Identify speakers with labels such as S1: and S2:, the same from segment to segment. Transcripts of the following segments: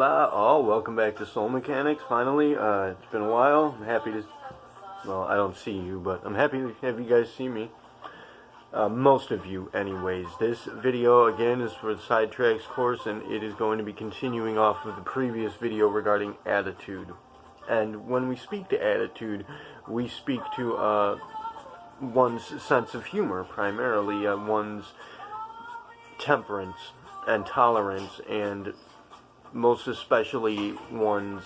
S1: Hola all, welcome back to Soul Mechanics, finally. It's been a while. I'm happy to, well, I don't see you, but I'm happy to have you guys see me. Most of you anyways. This video again is for the Sidetracks course, and it is going to be continuing off of the previous video regarding attitude. And when we speak to attitude, we speak to one's sense of humor, primarily one's temperance and tolerance, and most especially one's,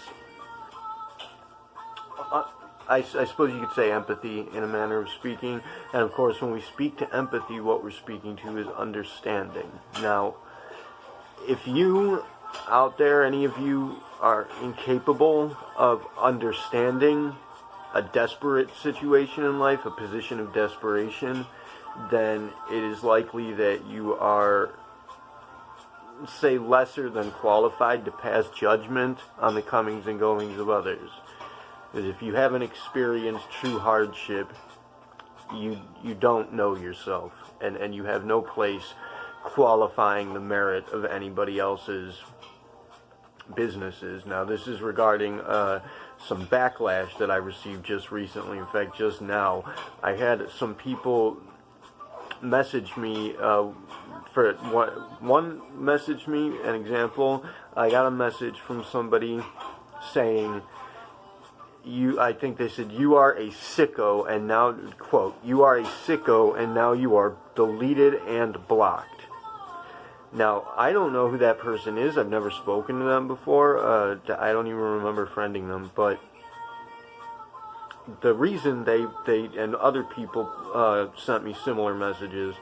S1: I suppose you could say empathy in a manner of speaking. And of course, when we speak to empathy, what we're speaking to is understanding. Now, if you out there, any of you, are incapable of understanding a desperate situation in life, a position of desperation, then it is likely that you are, say, lesser than qualified to pass judgment on the comings and goings of others. Because if you haven't experienced true hardship, you don't know yourself, and you have no place qualifying the merit of anybody else's businesses. Now, this is regarding some backlash that I received just recently. In fact, just now, I had some people message me, one messaged me an example. I got a message from somebody saying, I think they said, "You are a sicko," and now, quote, "You are a sicko, and now you are deleted and blocked." Now, I don't know who that person is. I've never spoken to them before. I don't even remember friending them, but the reason they and other people sent me similar messages,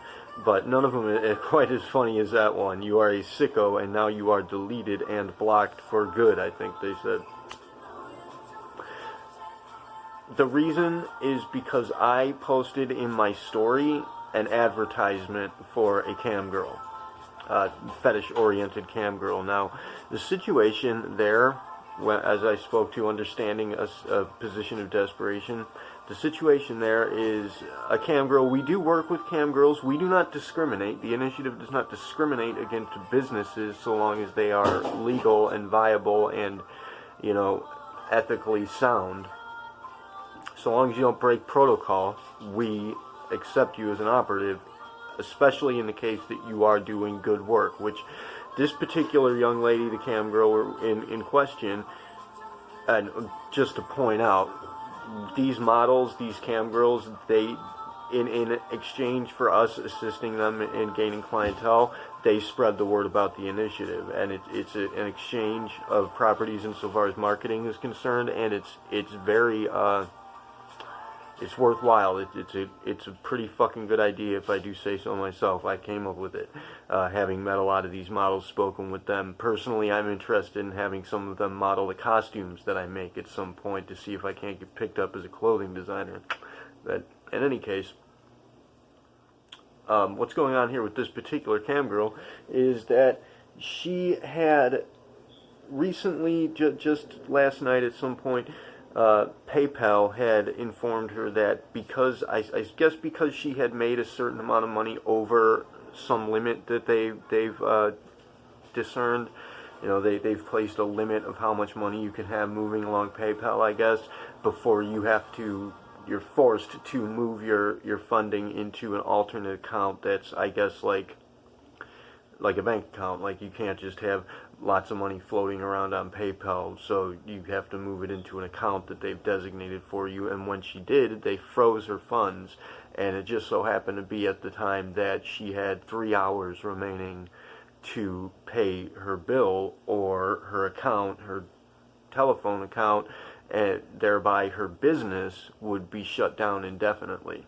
S1: but none of them are quite as funny as that one. "You are a sicko, and now you are deleted and blocked for good," I think they said. The reason is because I posted in my story an advertisement for a cam girl, fetish-oriented cam girl. Now, the situation there, as I spoke to understanding a position of desperation, the situation there is a cam girl. We do work with cam girls. We do not discriminate. The initiative does not discriminate against businesses so long as they are legal and viable and, ethically sound. So long as you don't break protocol, we accept you as an operative, especially in the case that you are doing good work, which this particular young lady, the cam girl in question, and just to point out, these models, these cam girls, they, in exchange for us assisting them in gaining clientele, they spread the word about the initiative, and it's an exchange of properties insofar as marketing is concerned, and it's very it's worthwhile. It's a pretty fucking good idea, if I do say so myself. I came up with it, having met a lot of these models, spoken with them. Personally, I'm interested in having some of them model the costumes that I make at some point to see if I can't get picked up as a clothing designer. But in any case, what's going on here with this particular cam girl is that she had recently, just last night at some point, PayPal had informed her that because, I guess because she had made a certain amount of money over some limit that they've discerned, they've placed a limit of how much money you can have moving along PayPal, I guess, before you're forced to move your funding into an alternate account that's, I guess, like a bank account. Like, you can't just have lots of money floating around on PayPal, so you have to move it into an account that they've designated for you. And when she did, they froze her funds, and it just so happened to be at the time that she had 3 hours remaining to pay her bill or her account, her telephone account, and thereby her business would be shut down indefinitely.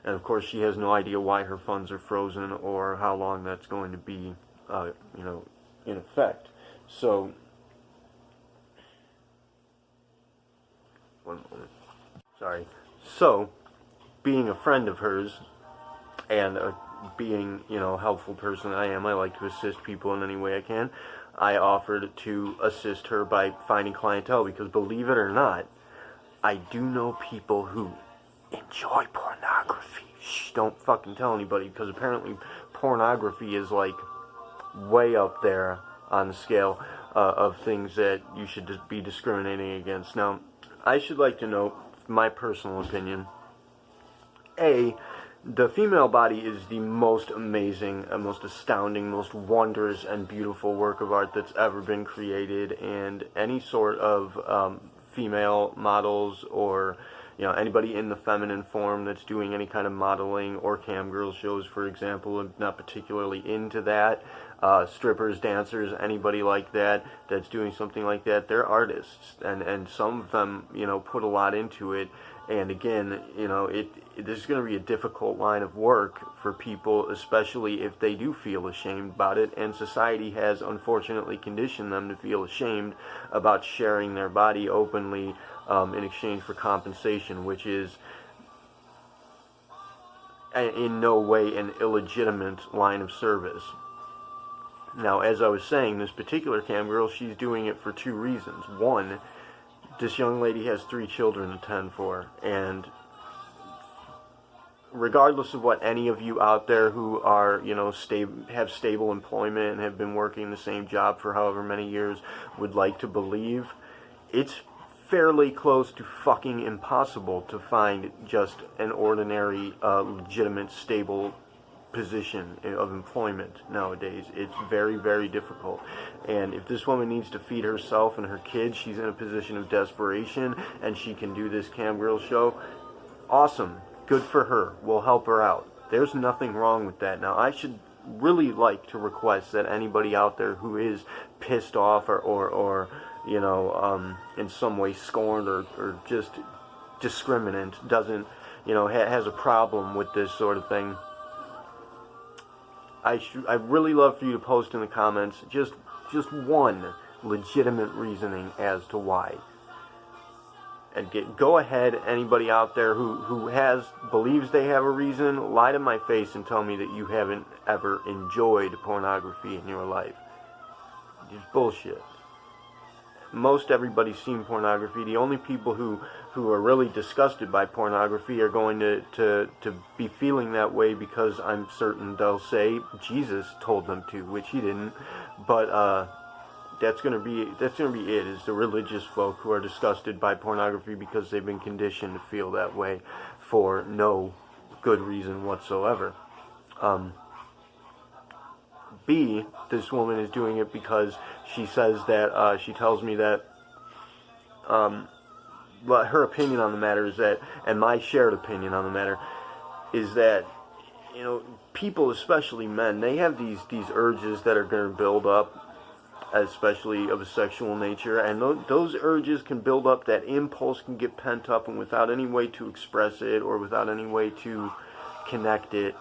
S1: And of course, she has no idea why her funds are frozen or how long that's going to be, in effect. So, one moment. Sorry. So, being a friend of hers and being, a helpful person I am, I like to assist people in any way I can. I offered to assist her by finding clientele because, believe it or not, I do know people who enjoy pornography. Shh, don't fucking tell anybody, because apparently pornography is like way up there on the scale. of things that you should be discriminating against. Now, I should like to note my personal opinion. The female body is the most amazing, most astounding, most wondrous and beautiful work of art that's ever been created, and any sort of female models or anybody in the feminine form that's doing any kind of modeling or cam girl shows, for example, I'm not particularly into that. Strippers, dancers, anybody like that that's doing something like that, they're artists, and some of them put a lot into it. And again, this is going to be a difficult line of work for people, especially if they do feel ashamed about it, and society has unfortunately conditioned them to feel ashamed about sharing their body openly in exchange for compensation, which is in no way an illegitimate line of service. Now, as I was saying, this particular cam girl, she's doing it for two reasons. One, this young lady has 3 children to tend for, and regardless of what any of you out there who are, have stable employment and have been working the same job for however many years would like to believe, it's fairly close to fucking impossible to find just an ordinary, legitimate, stable position of employment nowadays. It's very, very difficult. And if this woman needs to feed herself and her kids, she's in a position of desperation, and she can do this cam girl show, awesome. Good for her. We'll help her out. There's nothing wrong with that. Now, I should really like to request that anybody out there who is pissed off or in some way scorned or just discriminant, doesn't, has a problem with this sort of thing, I'd really love for you to post in the comments just one legitimate reasoning as to why. And go ahead, anybody out there who believes they have a reason, lie to my face and tell me that you haven't ever enjoyed pornography in your life. It's bullshit. Most everybody's seen pornography. The only people who are really disgusted by pornography are going to be feeling that way because I'm certain they'll say Jesus told them to, which he didn't. But that's gonna be it. Is the religious folk who are disgusted by pornography because they've been conditioned to feel that way for no good reason whatsoever. B, this woman is doing it because she says that, she tells me that, her opinion on the matter is that, and my shared opinion on the matter, is that, people, especially men, they have these urges that are going to build up, especially of a sexual nature, and those urges can build up, that impulse can get pent up, and without any way to express it, or without any way to connect it,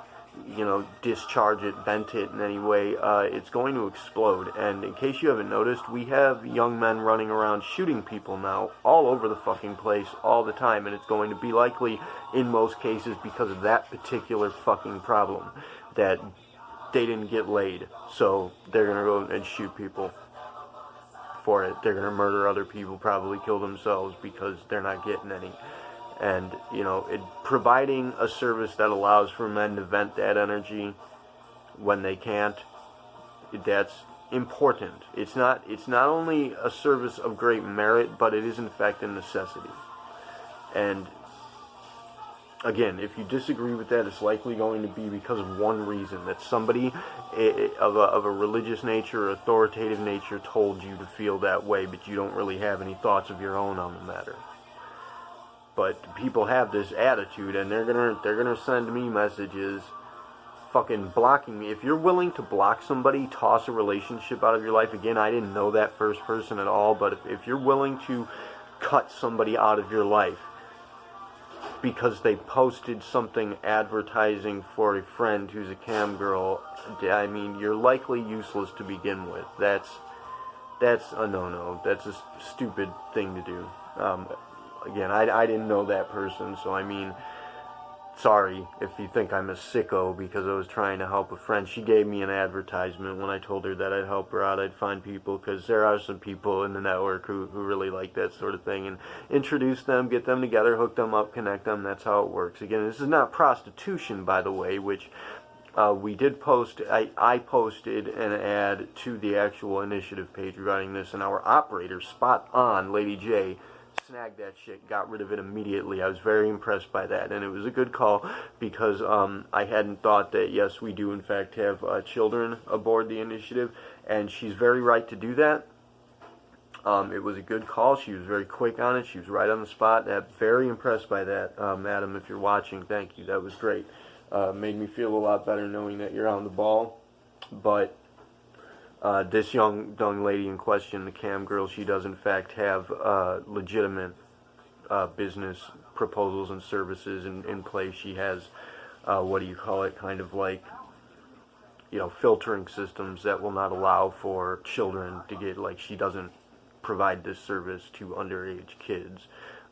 S1: discharge it, vent it in any way, it's going to explode. And in case you haven't noticed, we have young men running around shooting people now all over the fucking place all the time, and it's going to be likely in most cases because of that particular fucking problem, that they didn't get laid, so they're gonna go and shoot people for it. They're gonna murder other people, probably kill themselves because they're not getting any. And, providing a service that allows for men to vent that energy when they can't, that's important. It's not only a service of great merit, but it is in fact a necessity. And again, if you disagree with that, it's likely going to be because of one reason, that somebody of a religious nature or authoritative nature told you to feel that way, but you don't really have any thoughts of your own on the matter. But people have this attitude, and they're gonna send me messages fucking blocking me. If you're willing to block somebody, toss a relationship out of your life, again, I didn't know that first person at all, but if you're willing to cut somebody out of your life because they posted something advertising for a friend who's a cam girl, I mean, you're likely useless to begin with. That's a no-no. That's a stupid thing to do. Again, I didn't know that person, so I mean, sorry if you think I'm a sicko because I was trying to help a friend. She gave me an advertisement when I told her that I'd help her out, I'd find people, because there are some people in the network who really like that sort of thing, and introduce them, get them together, hook them up, connect them. That's how it works. Again, this is not prostitution, by the way, which we did post, I posted an ad to the actual initiative page regarding this, and our operator, spot on, Lady J, snagged that shit, got rid of it immediately. I was very impressed by that, and it was a good call, because I hadn't thought that, yes, we do in fact have children aboard the initiative, and she's very right to do that. It was a good call. She was very quick on it. She was right on the spot. Very impressed by that, madam. If you're watching, thank you. That was great. Made me feel a lot better knowing that you're on the ball. But this young lady in question, the cam girl, she does in fact have legitimate business proposals and services in place. She has, what do you call it, kind of like, you know, filtering systems that will not allow for children to get, like, she doesn't provide this service to underage kids.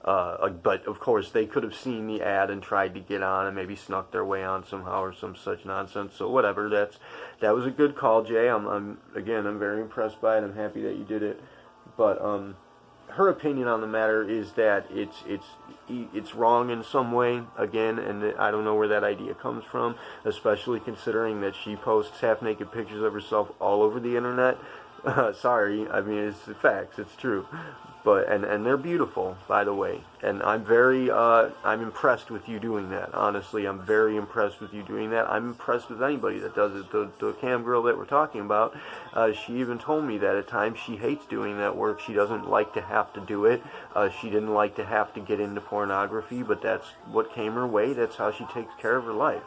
S1: But of course they could have seen the ad and tried to get on and maybe snuck their way on somehow or some such nonsense. So whatever, that was a good call, Jay. I'm very impressed by it. I'm happy that you did it. But her opinion on the matter is that it's wrong in some way, again, and I don't know where that idea comes from, especially considering that she posts half-naked pictures of herself all over the internet. Sorry, I mean, it's the facts, it's true. But, and they're beautiful, by the way. And I'm I'm impressed with you doing that. Honestly, I'm very impressed with you doing that. I'm impressed with anybody that does it. The cam girl that we're talking about, she even told me that at times she hates doing that work. She doesn't like to have to do it. She didn't like to have to get into pornography, but that's what came her way. That's how she takes care of her life.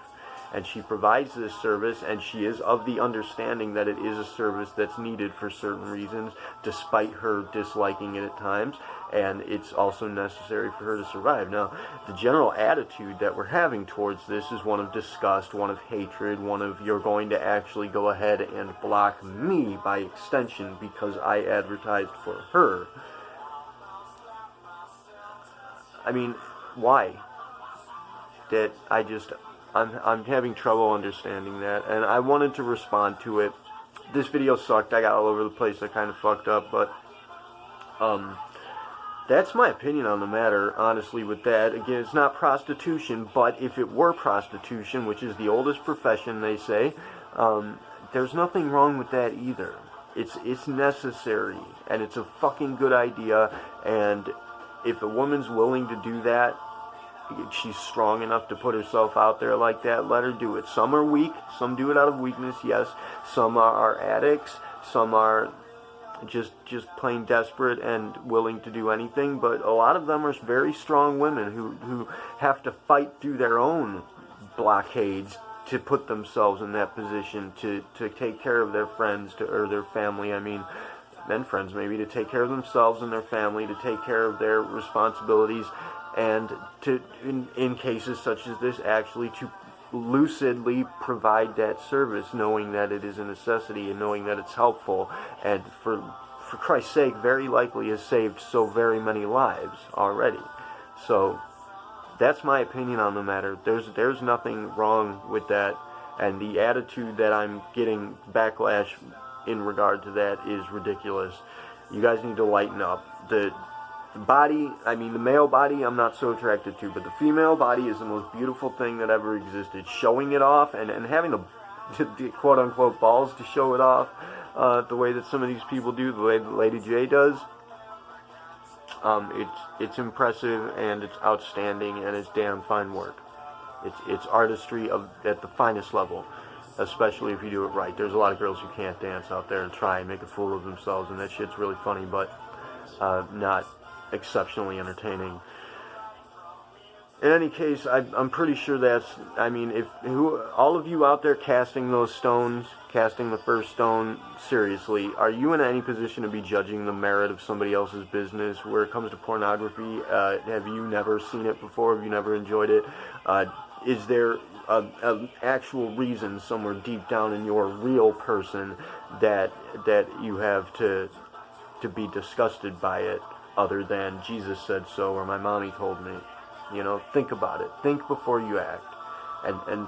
S1: And she provides this service, and she is of the understanding that it is a service that's needed for certain reasons, despite her disliking it at times, and it's also necessary for her to survive. Now, the general attitude that we're having towards this is one of disgust, one of hatred, one of you're going to actually go ahead and block me by extension because I advertised for her. I mean, why? That I'm having trouble understanding that, and I wanted to respond to it. This video sucked. I got all over the place. I kind of fucked up, but that's my opinion on the matter, honestly, with that. Again, it's not prostitution, but if it were prostitution, which is the oldest profession, they say, there's nothing wrong with that either. It's necessary, and it's a fucking good idea, and if a woman's willing to do that, she's strong enough to put herself out there like that, let her do it. Some are weak, some do it out of weakness, yes. Some are addicts, some are just plain desperate and willing to do anything, but a lot of them are very strong women who have to fight through their own blockades to put themselves in that position to take care of their friends or their family, I mean, and friends maybe, to take care of themselves and their family, to take care of their responsibilities, and to, in cases such as this, actually to lucidly provide that service, knowing that it is a necessity and knowing that it's helpful, and for Christ's sake, very likely has saved so very many lives already. So that's my opinion on the matter. There's nothing wrong with that, and the attitude that I'm getting backlash in regard to that is ridiculous. You guys need to lighten up. The body, I mean, the male body I'm not so attracted to, but the female body is the most beautiful thing that ever existed. Showing it off and having the quote-unquote balls to show it off the way that some of these people do, the way that Lady J does, it's impressive and it's outstanding and it's damn fine work. It's artistry at the finest level, especially if you do it right. There's a lot of girls who can't dance out there and try and make a fool of themselves, and that shit's really funny, but not exceptionally entertaining. In any case, I'm pretty sure that's, I mean, all of you out there casting those stones, casting the first stone, seriously, are you in any position to be judging the merit of somebody else's business? Where it comes to pornography, have you never seen it before? Have you never enjoyed it? Is there an actual reason somewhere deep down in your real person that you have to be disgusted by it, other than Jesus said so or my mommy told me? You know, think about it. Think before you act. And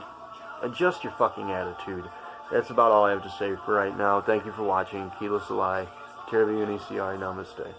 S1: adjust your fucking attitude. That's about all I have to say for right now. Thank you for watching. Kila Salai. Namaste.